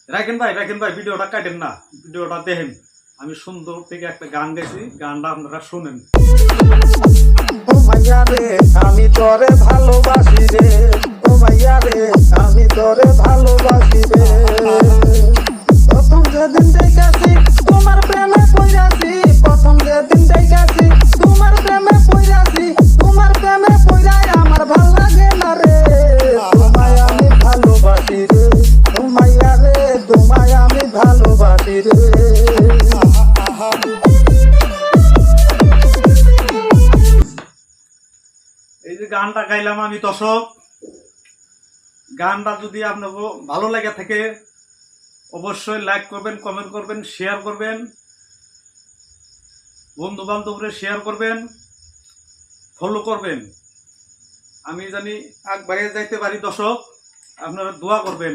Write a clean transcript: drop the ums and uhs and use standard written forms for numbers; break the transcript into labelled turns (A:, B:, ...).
A: রাখেন ভাই ভিডিওটা কাটেন না, ভিডিওটা দেখেন। আমি সুন্দর থেকে একটা গান গাইছি, গানটা আপনারা শুনেন।
B: ও মাইয়া রে আমি তোরে ভালোবাসি রে, ও মাইয়া রে আমি তোরে ভালোবাসি রে। প্রথম যেদিন দেখেছি তোমার প্রেমে পড়েছি, প্রথম যেদিন দেখেছি তোমার প্রেমে পড়েছি, তোমার প্রেমে পড়াই আমার ভাল লাগে না রে। তোমায় আমি ভালোবাসি রে, ও মাইয়া রে তোমায় আমি ভালোবাসি রে।
A: এই যে গানটা গাইলাম আমি দর্শক, গানটা যদি আপনাকে ভালো লাগে থাকে অবশ্যই লাইক করবেন, কমেন্ট করবেন, শেয়ার করবেন, বন্ধু বান্ধবরে শেয়ার করবেন, ফলো করবেন। আমি জানি আগবাড়িয়ে যাইতে পারি দর্শক, আপনারা দোয়া করবেন।